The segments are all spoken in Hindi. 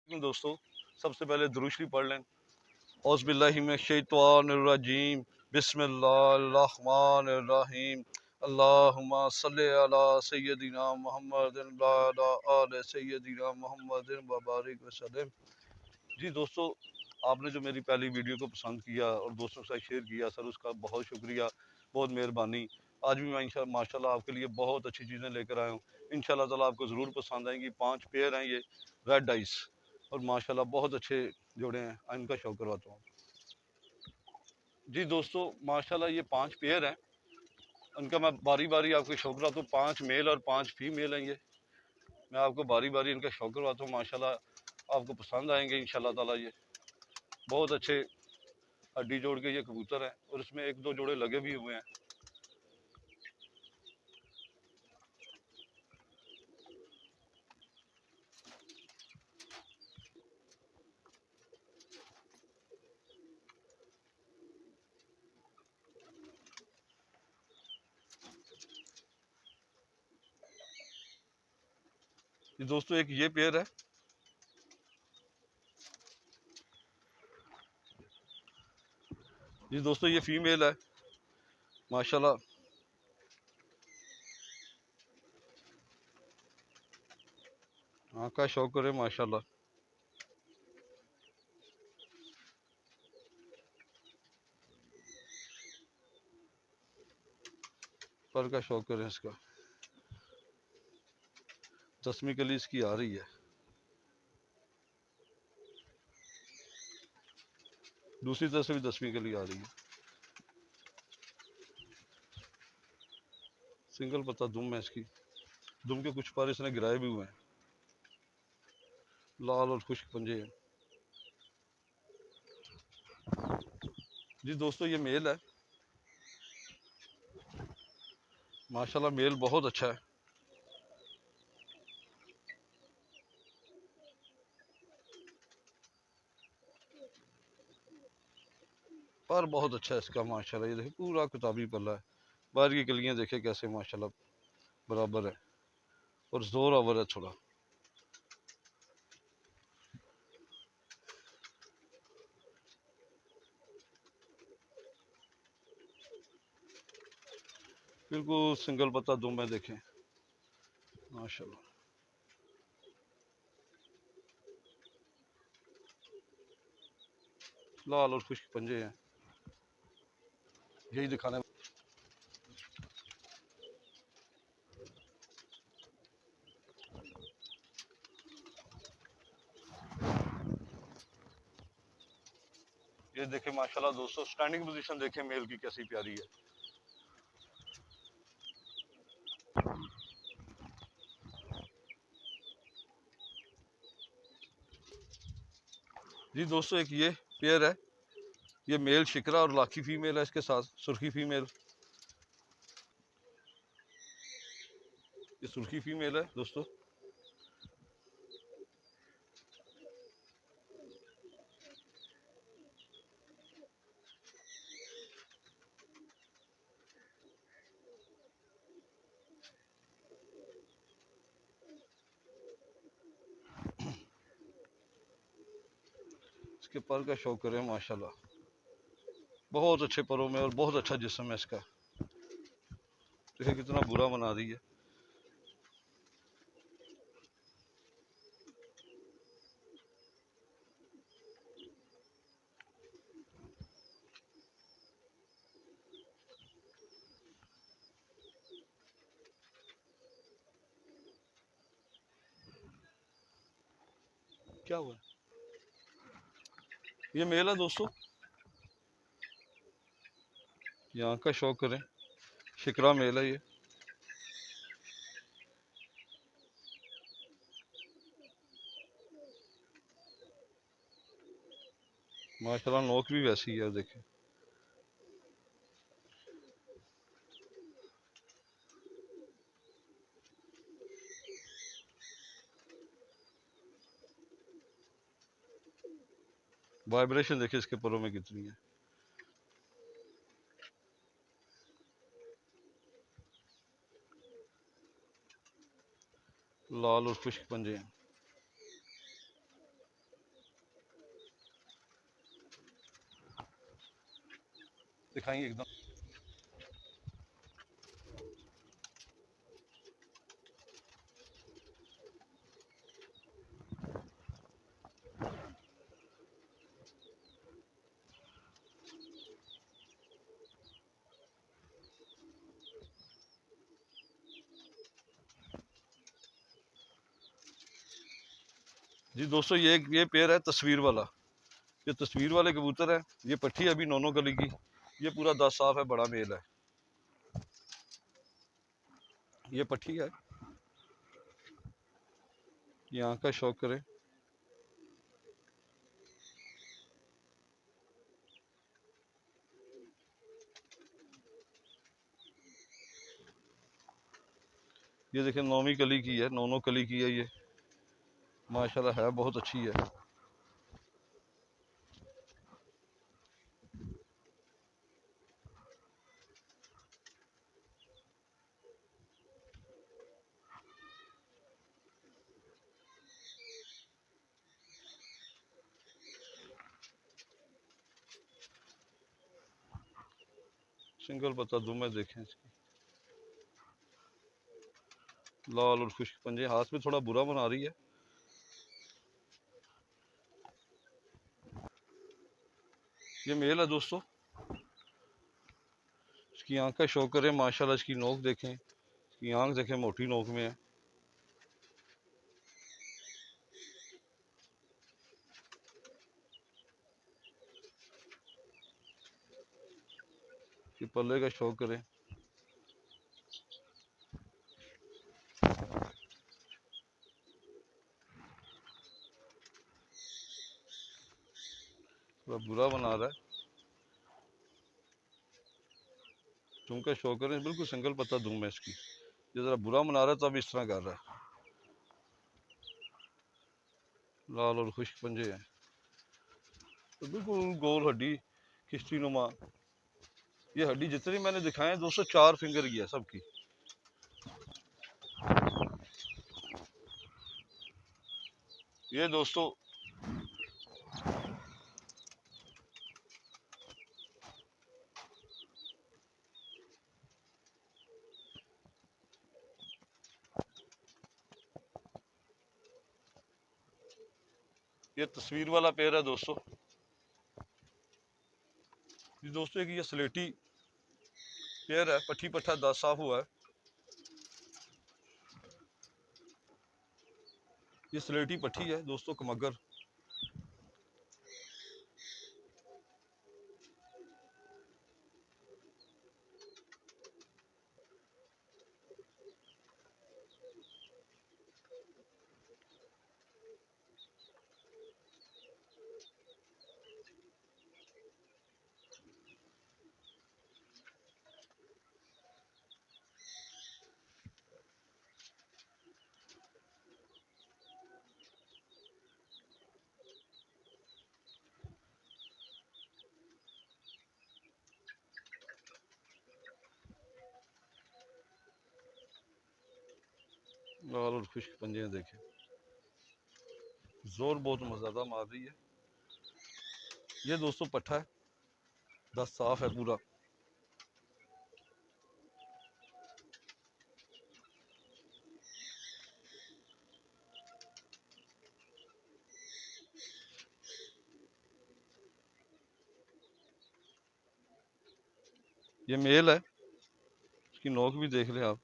दोस्तों, सबसे पहले दुरूद शरीफ पढ़ लें। औज़ुबिल्लाहि मिनश्शैतानिर्रजीम, बिस्मिल्लाहिर्रहमानिर्रहीम। अल्लाहुम्मा सल्लि अला सय्यदिना मुहम्मदिन व अला आलि सय्यदिना मुहम्मदिन व बारिक वसल्लम। जी दोस्तों, आपने जो मेरी पहली वीडियो को पसंद किया और दोस्तों के साथ शेयर किया, सर उसका बहुत शुक्रिया, बहुत मेहरबानी। आज भी मैं माशाल्लाह आपके लिए बहुत अच्छी चीज़ें लेकर आया हूँ। इंशाल्लाह ताला आपको ज़रूर पसंद आएंगी। 5 पेयर हैं ये रेड आइस और माशाल्लाह बहुत अच्छे जोड़े हैं। इनका शौक करवाता हूँ। जी दोस्तों, माशाल्लाह ये 5 पेयर हैं। इनका मैं बारी बारी आपको शौक करवाता हूँ। 5 मेल और 5 फीमेल हैं ये। मैं आपको बारी बारी इनका शौक करवाता हूँ। माशाल्लाह आपको पसंद आएंगे इंशाल्लाह ताला। ये बहुत अच्छे हड्डी जोड़ के ये कबूतर हैं और इसमें 1-2 जोड़े लगे भी हुए हैं। जी दोस्तों, एक ये पेयर है। जी दोस्तों, ये फीमेल है माशाल्लाह। आँख का शौक करे माशाल्लाह। पर का शौक करें इसका। 10वीं कली इसकी आ रही है। दूसरी तरफ से भी 10वीं कली आ रही है। सिंगल पत्ता दुम है इसकी। दुम के कुछ पर इसने गिराए भी हुए हैं। लाल और खुश्क पंजे हैं। जी दोस्तों, ये मेल है माशाल्लाह। मेल बहुत अच्छा है। पर बहुत अच्छा है इसका माशाल्लाह। ये देखिए पूरा किताबी पल्ला है। बाहर की कलियां देखे कैसे माशाल्लाह बराबर है और जोर आवर है थोड़ा। बिल्कुल सिंगल पत्ता दुम है देखें माशाल्लाह। लाल और खुश्क पंजे हैं। यही दिखाने। ये देखें माशाल्लाह दोस्तों, स्टैंडिंग पोजीशन देखें मेल की कैसी प्यारी है। जी दोस्तों, एक ये पेयर है। ये मेल शिकरा और लाखी फीमेल है, इसके साथ सुर्खी फीमेल। ये सुर्खी फीमेल है दोस्तों। इसके पर का शौक करें माशाल्लाह। बहुत अच्छे परों में और बहुत अच्छा जिस्म है इसका। देखिए कितना बुरा बना रही है। क्या हुआ? ये मेल है दोस्तों। यहाँ का शौक करें। शिकरा मेल है ये। माशाल्लाह नोक भी वैसी है देखें। वाइब्रेशन देखिए इसके परों में कितनी है। लाल और खुश्क पंजे हैं। दिखाएंगे एकदम। जी दोस्तों, ये पेड़ है तस्वीर वाला। ये तस्वीर वाले कबूतर है। ये पट्टी है अभी नौनो कली की। ये पूरा 10 साफ है, बड़ा मेल है। ये पट्टी है, ये आँख का शौक करें। ये देखें, नौवीं कली की है, नौनो कली की है ये। माशाल्लाह है, बहुत अच्छी है। सिंगल पत्ता दुम है, देखें इसकी लाल और खुश्क पंजे। हाथ में थोड़ा बुरा बना रही है। ये मेल है दोस्तों। इसकी आंख का शौक करें। माशाल्लाह इसकी नोक देखें, इसकी आंख देखें, मोटी नोक में है। कि पल्ले का शौक करें। थोड़ा बुरा बना रहा है। दुम का शौक करें, बिल्कुल सिंगल पत्ता दुम है इसकी। ये जरा बुरा बना रहा है, तब इस तरह कर रहा है। लाल और खुश्क पंजे हैं, तो बिल्कुल गोल हड्डी, खिश्ती नुमा। ये हड्डी जितनी मैंने दिखाए हैं दोस्तों, 4 फिंगर की है सबकी। ये दोस्तों ये तस्वीर वाला पेड़ है दोस्तों। ये दोस्तों एक ये स्लेटी पेड़ है, पट्टी पट्टा 10 साफ हुआ है। ये स्लेटी पट्टी है दोस्तों, कमगर। लाल और खुश्क पंजे देखें, जोर बहुत मज़ेदार मार रही है। ये दोस्तों पट्ठा है, 10 साफ है पूरा। ये मेल है, इसकी नोक भी देख लें आप।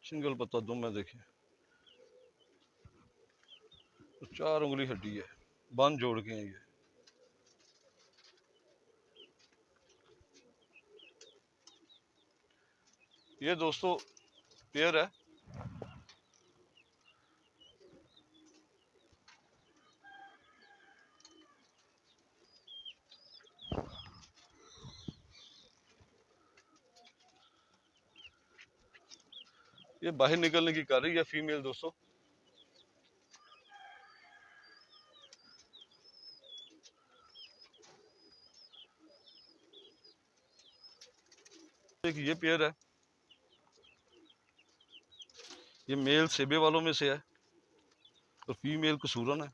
सिंगल पत्ता दुम है, देखें तो 4 उंगली हड्डी है, बंद जोड़ के हैं ये। ये दोस्तों पेयर है। ये बाहर निकलने की कर रही है फीमेल दोस्तों। एक ये पेयर है, ये मेल सेबे वालों में से है और फीमेल कसूरन है।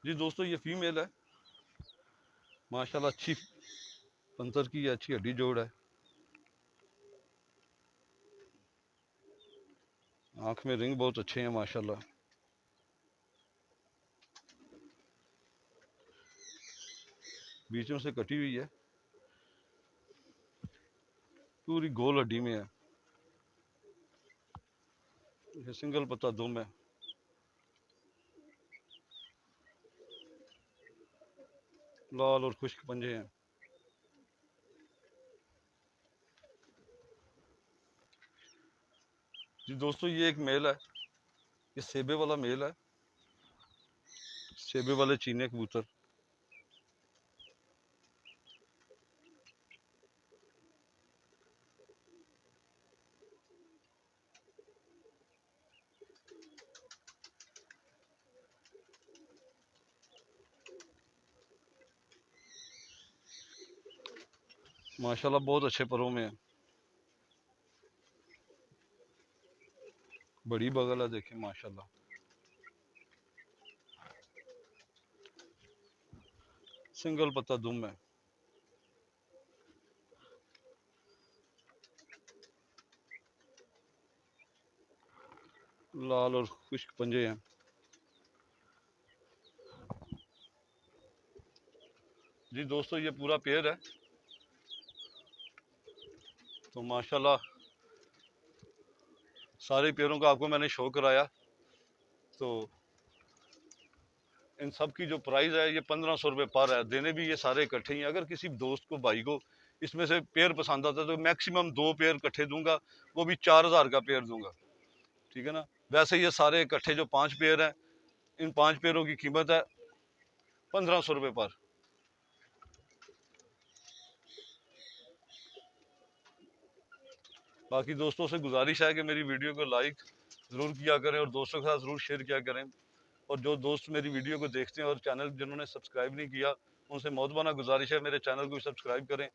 जी दोस्तों ये फीमेल है, माशाल्लाह अच्छी पंतर की है, अच्छी हड्डी जोड़ है, आंख में रिंग बहुत अच्छे हैं माशाल्लाह। बीचों से कटी हुई है, पूरी गोल हड्डी में है, ये सिंगल पत्ता दुम है। लाल और खुश्क पंजे हैं। जी दोस्तों ये एक मेल है, ये सेबे वाला मेल है, सेबे वाले चीने कबूतर। माशाल्लाह बहुत अच्छे परों में है, बड़ी बगल है देखें माशाल्लाह। सिंगल पत्ता दुम है, लाल और खुश्क पंजे हैं। जी दोस्तों ये पूरा पेयर है, तो माशाल्लाह सारे पेयरों का आपको मैंने शो कराया। तो इन सब की जो प्राइस है ये 1500 रुपये पर है, देने भी ये सारे इकट्ठे ही हैं। अगर किसी दोस्त को भाई को इसमें से पेयर पसंद आता है तो मैक्सिमम 2 पेयर इकट्ठे दूंगा, वो भी 4000 का पेयर दूंगा, ठीक है ना। वैसे ये सारे इकट्ठे जो 5 पेयर हैं, इन 5 पेयरों की कीमत है 1500 रुपये पर। बाकी दोस्तों से गुजारिश है कि मेरी वीडियो को लाइक ज़रूर किया करें और दोस्तों के साथ ज़रूर शेयर किया करें। और जो दोस्त मेरी वीडियो को देखते हैं और चैनल जिन्होंने सब्सक्राइब नहीं किया, उनसे मौतबाना गुजारिश है मेरे चैनल को सब्सक्राइब करें।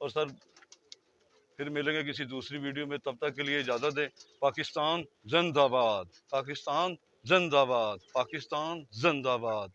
और सर फिर मिलेंगे किसी दूसरी वीडियो में, तब तक के लिए इजाज़त दें। पाकिस्तान जिंदाबाद, पाकिस्तान जिंदाबाद, पाकिस्तान जिंदाबाद।